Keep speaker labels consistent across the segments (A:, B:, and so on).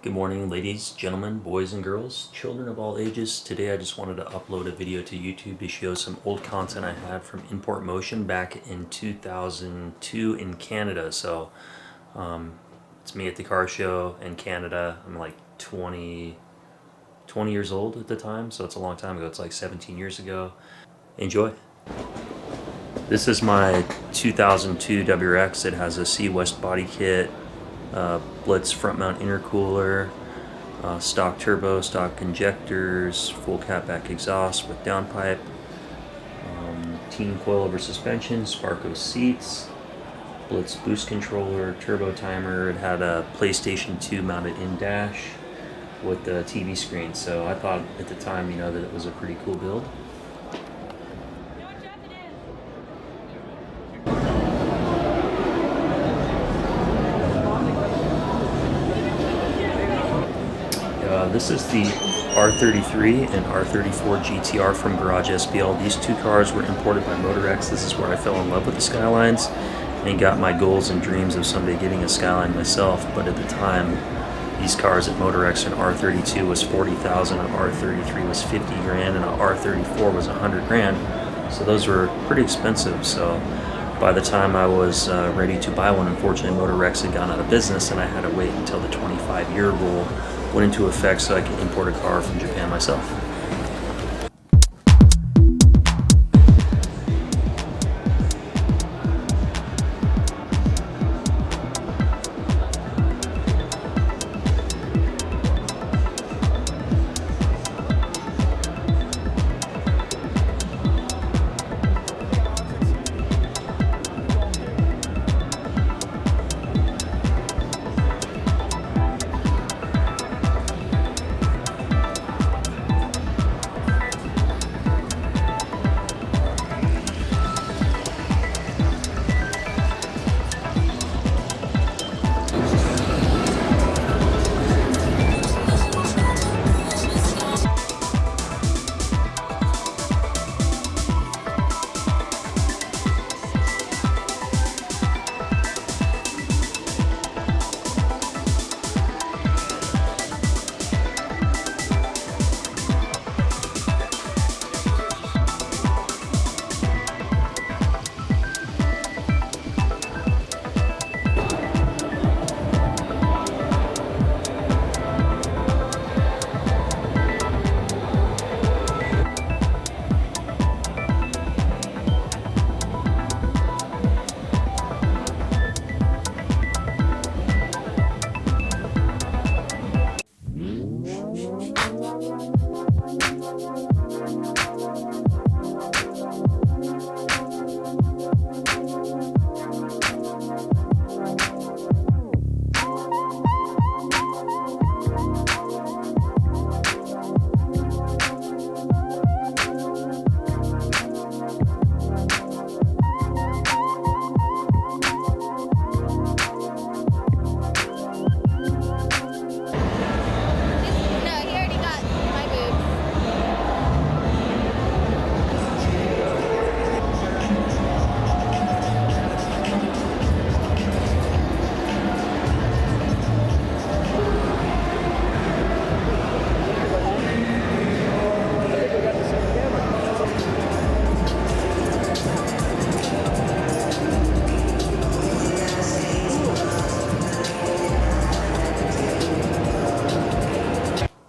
A: Good morning, ladies, gentlemen, boys and girls, children of all ages. Today I just wanted to upload a video to YouTube to show some old content I had from Import Motion back in 2002 in Canada. So it's me at the car show in Canada. I'm like 20 years old at the time, so it's a long time ago. It's like 17 years ago. Enjoy. This is my 2002 WRX. It has a C West body kit, Blitz front mount intercooler, stock turbo, stock injectors, full catback exhaust with downpipe, teen coilover suspension, Sparco seats, Blitz boost controller, turbo timer. It had a PlayStation 2 mounted in dash with the TV screen. So I thought at the time, that it was a pretty cool build. This is the R33 and R34 GTR from Garage SPL. These two cars were imported by Motorex. This is where I fell in love with the Skylines and got my goals and dreams of someday getting a Skyline myself. But at the time, these cars at Motorex, an R32 was $40,000, an R33 was $50 grand, and an R34 was $100 grand. So those were pretty expensive. So by the time I was ready to buy one, unfortunately Motorex had gone out of business and I had to wait until the 25-year rule went into effect so I could import a car from Japan myself.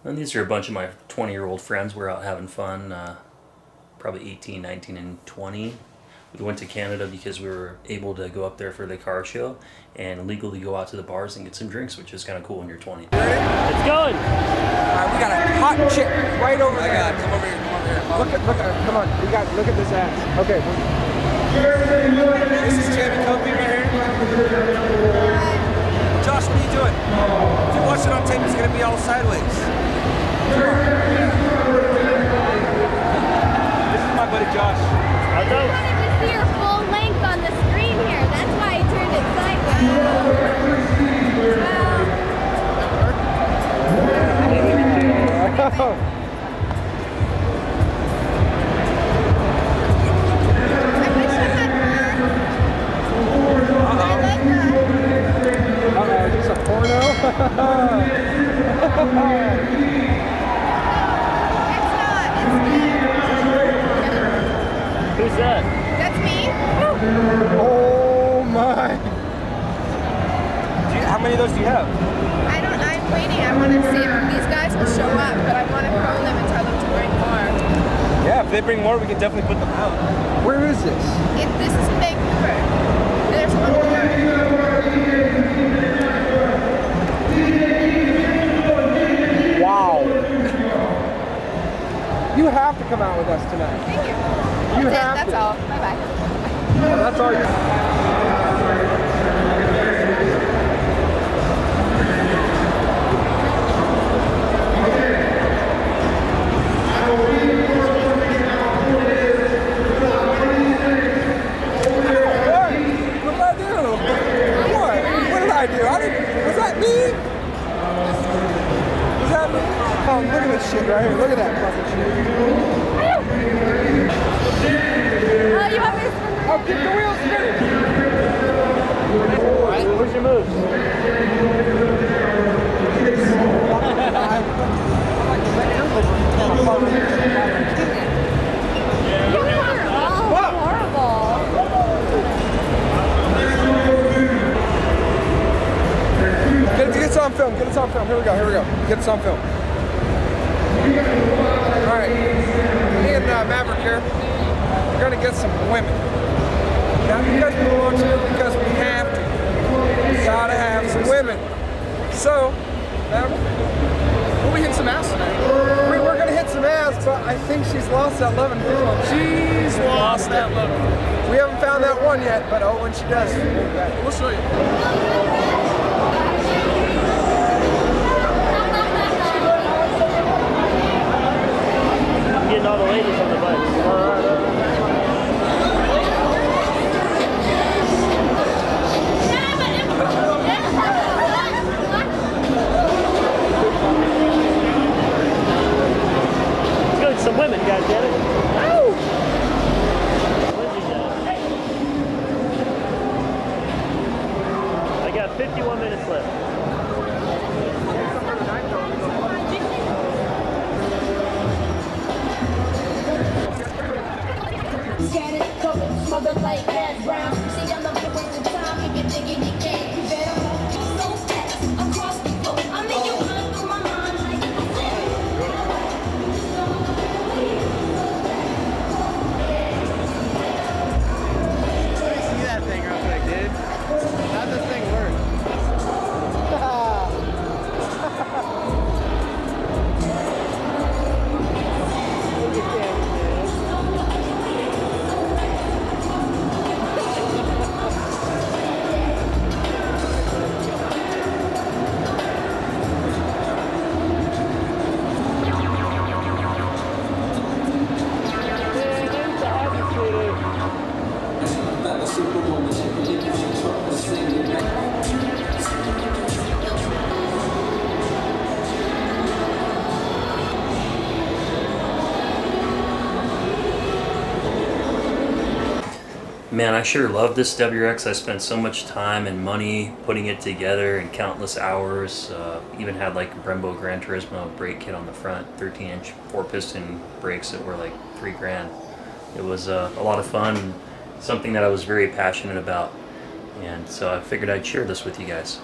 A: And these are a bunch of my 20-year-old friends. We're out having fun, probably 18, 19, and 20. We went to Canada because we were able to go up there for the car show and legally go out to the bars and get some drinks, which is kind of cool when you're 20.
B: It's going!
C: We got a hot chick right over there. Come over here,
B: Come on, look at this ass. Okay.
C: This is Jamie Copey right here. Josh, what are you doing? If you watch it on tape, it's going to be all sideways. Come on. This is my buddy Josh.
D: I just wanted to see your full length on the screen here. That's why I turned it sideways.
B: Uh-oh, is this a porno? many of those do you have?
E: I'm waiting. I want to see if these guys will show up, but I want to phone them and tell them to bring more.
B: Yeah, if they bring more, we can definitely put them out. Where is this?
E: This is in Vancouver. There's one more.
B: Wow. You have to come out with us tonight.
E: Thank you.
B: You
E: That's
B: have
E: it.
B: to.
E: That's all. Bye-bye.
B: That's all you. Oh, look at this shit right here. Look at that fucking shit.
D: Oh, you want me to spin the
B: Oh, keep the wheels spinning. Where's your moves?
D: You are all horrible.
B: Get us on film. Get us on film. Here we go. Here we go. Get us on film. All right. Me and Maverick here. We're gonna get some women. Now, you guys been watching it because we have to. We gotta have some women. So, we'll be hitting some ass tonight. We're gonna hit some ass, but I think she's lost that love and feeling. She's lost that love. We haven't found that one yet, but oh, when she does, we'll show you.
F: Getting all the ladies on the bike. Let's go get some women, guys, get it? Woo! I got 51 minutes left.
G: Mother like Cash Brown. See, I'm not gonna waste the time. If you think you can, you better move so fast across the floor. I make you run through my mind like a
C: See that thing real quick, dude. How'd this thing work?
A: Man, I sure love this WRX. I spent so much time and money putting it together and countless hours. Even had like a Brembo Gran Turismo brake kit on the front, 13-inch 4-piston brakes that were like $3,000. It was a lot of fun, something that I was very passionate about, and so I figured I'd share this with you guys.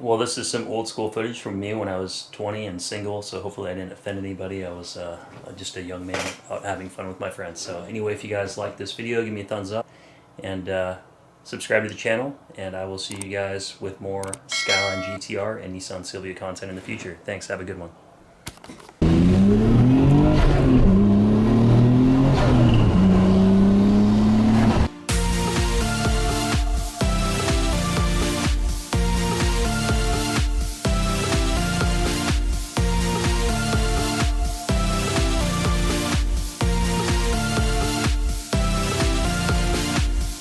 A: Well, this is some old school footage from me when I was 20 and single, so hopefully I didn't offend anybody. I was just a young man out having fun with my friends. So anyway, if you guys like this video, give me a thumbs up and subscribe to the channel, and I will see you guys with more Skyline GTR and Nissan Silvia content in the future. Thanks, have a good one.